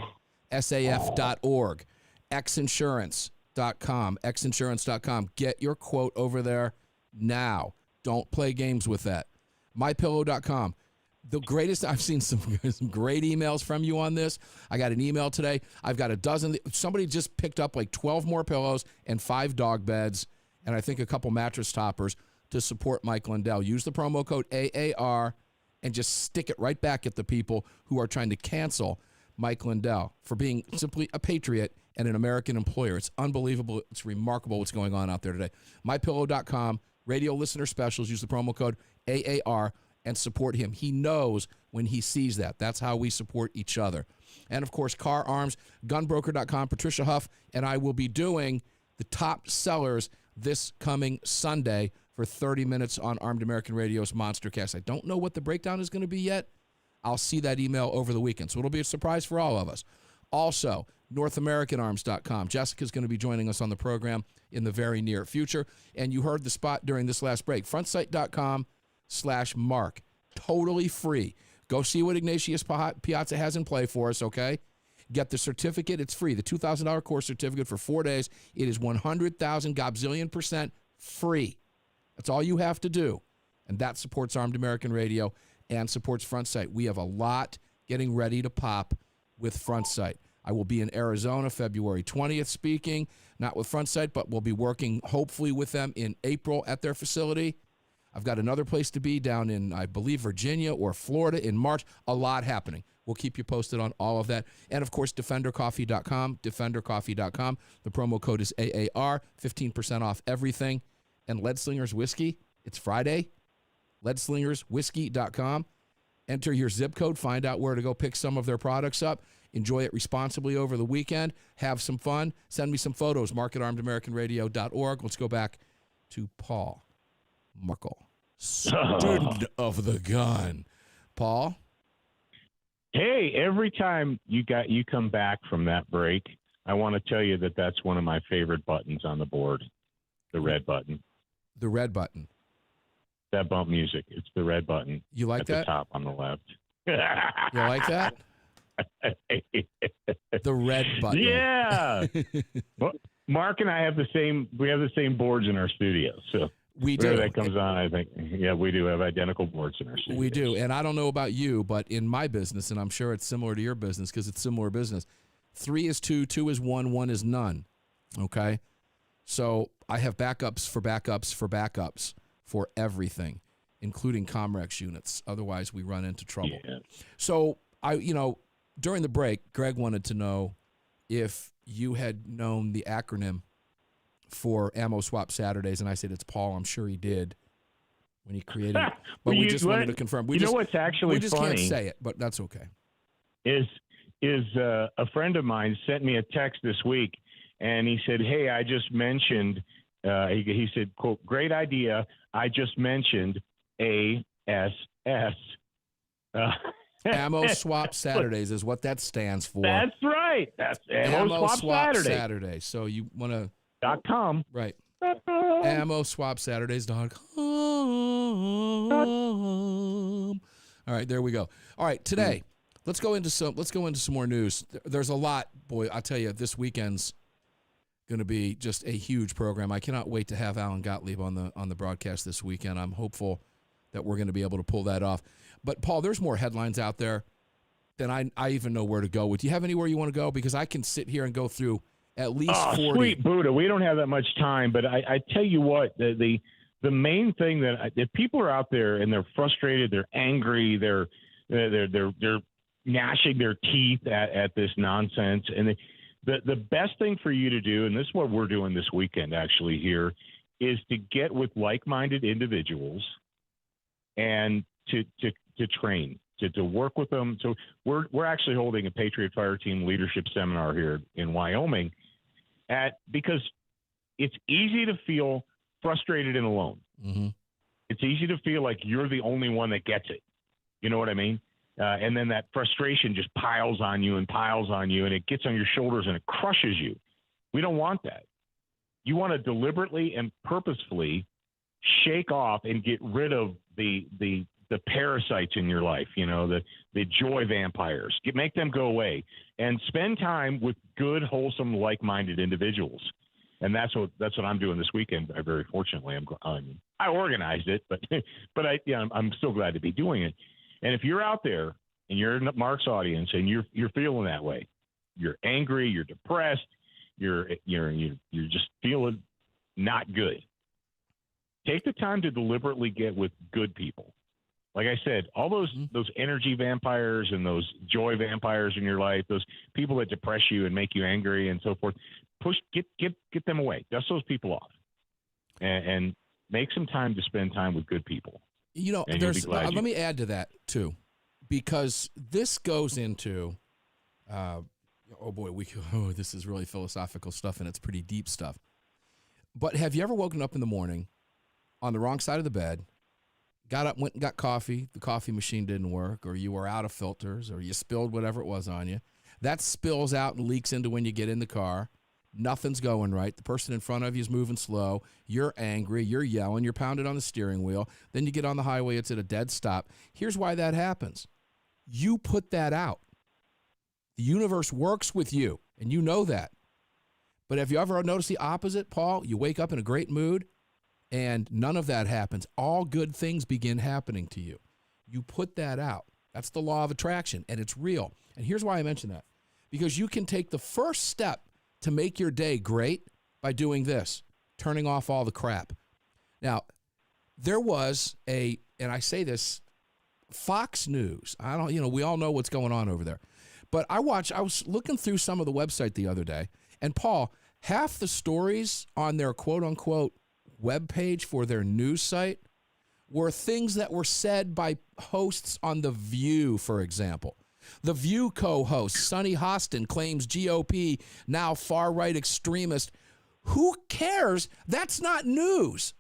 SAF.org, xinsurance.com, xinsurance.com. Get your quote over there now. Don't play games with that. MyPillow.com. The greatest, I've seen some great emails from you on this. I got an email today. I've got a dozen. Somebody just picked up like 12 more pillows and 5 dog beds, and I think a couple mattress toppers to support Mike Lindell. Use the promo code AAR and just stick it right back at the people who are trying to cancel Mike Lindell for being simply a patriot and an American employer. It's unbelievable. It's remarkable what's going on out there today. MyPillow.com. Radio listener specials. Use the promo code AAR and support him. He knows when he sees that. That's how we support each other. And, of course, Car Arms, gunbroker.com. Patricia Huff and I will be doing the top sellers this coming Sunday for 30 minutes on Armed American Radio's Monster Cast. I don't know what the breakdown is going to be yet. I'll see that email over the weekend, so it'll be a surprise for all of us. Also, NorthAmericanArms.com. Jessica's going to be joining us on the program in the very near future. And you heard the spot during this last break. Frontsight.com/Mark. Totally free. Go see what Ignatius Piazza has in play for us, okay? Get the certificate. It's free. The $2,000 course certificate for 4 days. It is 100,000 gobzillion% free. That's all you have to do. And that supports Armed American Radio and supports Front Sight. We have a lot getting ready to pop with Front Sight. I will be in Arizona February 20th speaking, not with Front Sight, but we'll be working hopefully with them in April at their facility. I've got another place to be down in, I believe, Virginia or Florida in March. A lot happening. We'll keep you posted on all of that. And, of course, DefenderCoffee.com, DefenderCoffee.com. The promo code is AAR, 15% off everything. And Lead Slingers Whiskey, it's Friday, leadslingerswhiskey.com. Enter your zip code, find out where to go pick some of their products up. Enjoy it responsibly over the weekend. Have some fun. Send me some photos, mark@armedamericanradio.org. Let's go back to Paul Markel, student of the gun. Paul? Hey, every time you come back from that break, I want to tell you that that's one of my favorite buttons on the board, the red button. The red button. That bump music. It's the red button. You like at that? the top on the left. You like that? The red button. Yeah. Well, Mark and I have the same boards in our studio. So we do. Whenever that comes on, I think, yeah, we do have identical boards in our studio. We do. And I don't know about you, but in my business, and I'm sure it's similar to your business because it's similar business, 3 is 2, 2 is 1, 1 is none. Okay? So I have backups for backups for backups for everything, including Comrex units. Otherwise, we run into trouble. Yeah. So during the break, Greg wanted to know if you had known the acronym for Ammo Swap Saturdays, and I said it's Paul. I'm sure he did when he created it. But we just wanted to confirm. You know what's actually we just funny can't say it, but that's okay. Is a friend of mine sent me a text this week, and he said, "Hey, I just mentioned." He said, "Quote, great idea. I just mentioned ASS." Ammo Swap Saturdays is what that stands for. That's right. That's Ammo Swap Saturday. So you want to .com. Right. AmmoSwapSaturdays.com. All right, there we go. All right, today, let's go into some more news. There's a lot, boy. I tell you, this weekend's going to be just a huge program. I cannot wait to have Alan Gottlieb on the broadcast this weekend. I'm hopeful that we're going to be able to pull that off. But Paul, there's more headlines out there than I even know where to go with. Do you have anywhere you want to go? Because I can sit here and go through at least 40. Sweet Buddha, we don't have that much time, but I tell you what, the main thing that if people are out there and they're frustrated, they're angry, they're gnashing their teeth at this nonsense, and the best thing for you to do, and this is what we're doing this weekend actually here, is to get with like-minded individuals and to train, to work with them. So we're actually holding a Patriot Fire Team leadership seminar here in Wyoming because it's easy to feel frustrated and alone. Mm-hmm. It's easy to feel like you're the only one that gets it. You know what I mean? And then that frustration just piles on you, and it gets on your shoulders and it crushes you. We don't want that. You want to deliberately and purposefully shake off and get rid of the parasites in your life, the joy vampires. Make them go away and spend time with good, wholesome, like-minded individuals. And that's what I'm doing this weekend. Very fortunately, I organized it, but I'm still glad to be doing it. And if you're out there and you're in Mark's audience and you're feeling that way, you're angry, you're depressed, you're just feeling not good, take the time to deliberately get with good people. Like I said, all those energy vampires and those joy vampires in your life, those people that depress you and make you angry and so forth, get them away. Dust those people off, and make some time to spend time with good people. Let me add to that too, because this goes into, this is really philosophical stuff, and it's pretty deep stuff. But have you ever woken up in the morning on the wrong side of the bed, got up, went and got coffee, the coffee machine didn't work, or you were out of filters, or you spilled whatever it was on you, that spills out and leaks into when you get in the car, nothing's going right, the person in front of you is moving slow, you're angry, you're yelling, you're pounding on the steering wheel, then you get on the highway, it's at a dead stop. Here's why that happens. You put that out. The universe works with you, and you know that. But have you ever noticed the opposite, Paul? You wake up in a great mood, and none of that happens. All good things begin happening to you. You put that out. That's the law of attraction, and it's real. And here's why I mention that. Because you can take the first step to make your day great by doing this, turning off all the crap. Now, there was and I say this, Fox News. We all know what's going on over there. But I was looking through some of the website the other day, and Paul, half the stories on their quote-unquote webpage for their news site were things that were said by hosts on The View, for example. The View co-host, Sonny Hostin, claims GOP now far-right extremist. Who cares? That's not news.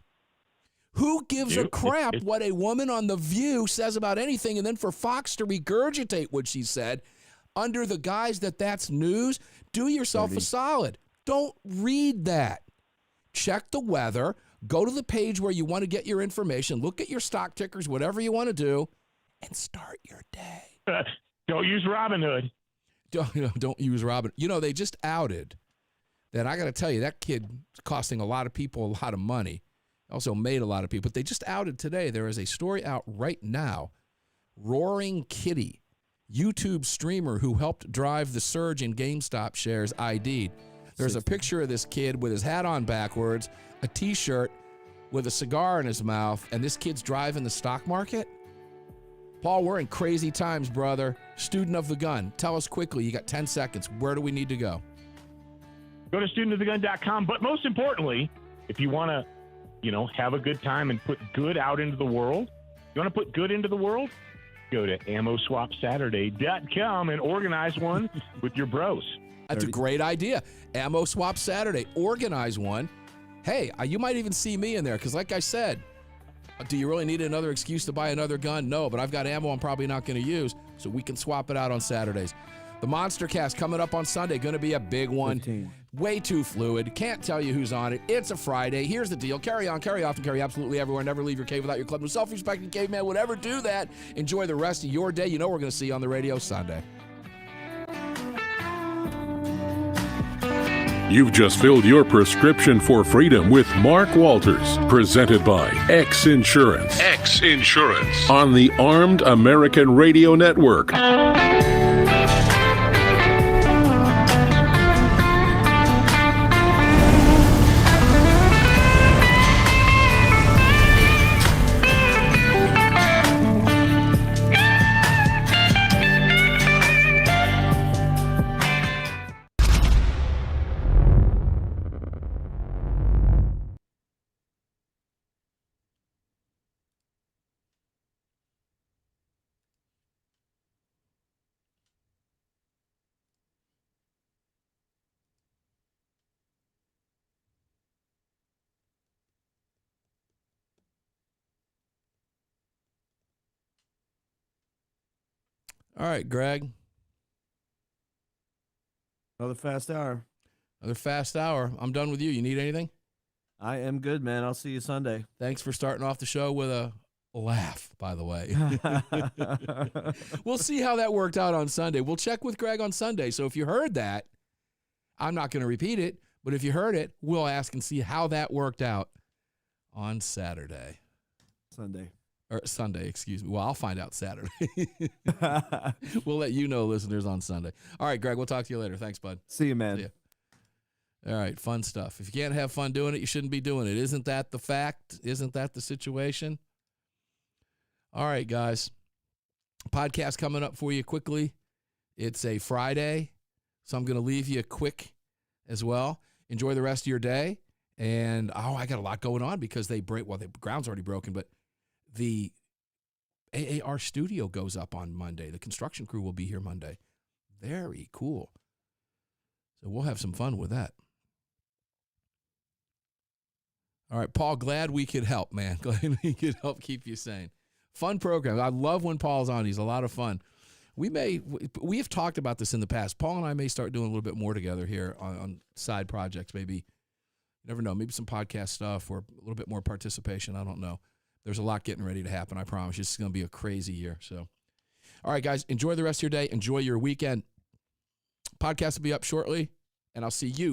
Who gives a crap what a woman on The View says about anything, and then for Fox to regurgitate what she said under the guise that that's news? Do yourself a solid. Don't read that. Check the weather. Go to the page where you want to get your information. Look at your stock tickers, whatever you want to do, and start your day. Don't use Robinhood. Don't use Robinhood. They just outed that. I got to tell you, that kid is costing a lot of people a lot of money. Also made a lot of people. But they just outed today. There is a story out right now. Roaring Kitty, YouTube streamer who helped drive the surge in GameStop shares, ID'd. There's a picture of this kid with his hat on backwards, a T-shirt with a cigar in his mouth, and this kid's driving the stock market? Paul, we're in crazy times, brother. Student of the gun, tell us quickly. You got 10 seconds. Where do we need to go? Go to studentofthegun.com. But most importantly, if you want to, have a good time and put good out into the world, you want to put good into the world? Go to ammoswapsaturday.com and organize one with your bros. That's a great idea. Ammo Swap Saturday. Organize one. Hey, you might even see me in there because, like I said, do you really need another excuse to buy another gun? No, but I've got ammo I'm probably not going to use, so we can swap it out on Saturdays. The Monster Cast coming up on Sunday. Going to be a big one. 15. Way too fluid. Can't tell you who's on it. It's a Friday. Here's the deal. Carry on, carry often, carry absolutely everywhere. Never leave your cave without your club. No self-respecting caveman would ever do that. Enjoy the rest of your day. You know we're going to see you on the radio Sunday. You've just filled your prescription for freedom with Mark Walters, presented by X Insurance. X Insurance on the Armed American Radio Network. All right, Greg. Another fast hour. Another fast hour. I'm done with you. You need anything? I am good, man. I'll see you Sunday. Thanks for starting off the show with a laugh, by the way. We'll see how that worked out on Sunday. We'll check with Greg on Sunday. So if you heard that, I'm not going to repeat it, but if you heard it, we'll ask and see how that worked out on Saturday. Sunday, excuse me. Well, I'll find out Saturday. We'll let you know, listeners, on Sunday. All right, Greg, we'll talk to you later. Thanks, bud. See you, man. See ya. All right, fun stuff. If you can't have fun doing it, you shouldn't be doing it. Isn't that the fact? Isn't that the situation? All right, guys. Podcast coming up for you quickly. It's a Friday, so I'm going to leave you quick as well. Enjoy the rest of your day. And, I got a lot going on because the ground's already broken, but the AAR studio goes up on Monday. The construction crew will be here Monday. Very cool. So we'll have some fun with that. All right, Paul, glad we could help, man. Glad we could help keep you sane. Fun program. I love when Paul's on. He's a lot of fun. We have talked about this in the past. Paul and I may start doing a little bit more together here on side projects. Maybe, you never know, maybe some podcast stuff or a little bit more participation. I don't know. There's a lot getting ready to happen, I promise. It's going to be a crazy year. So, all right, guys, enjoy the rest of your day. Enjoy your weekend. Podcast will be up shortly, and I'll see you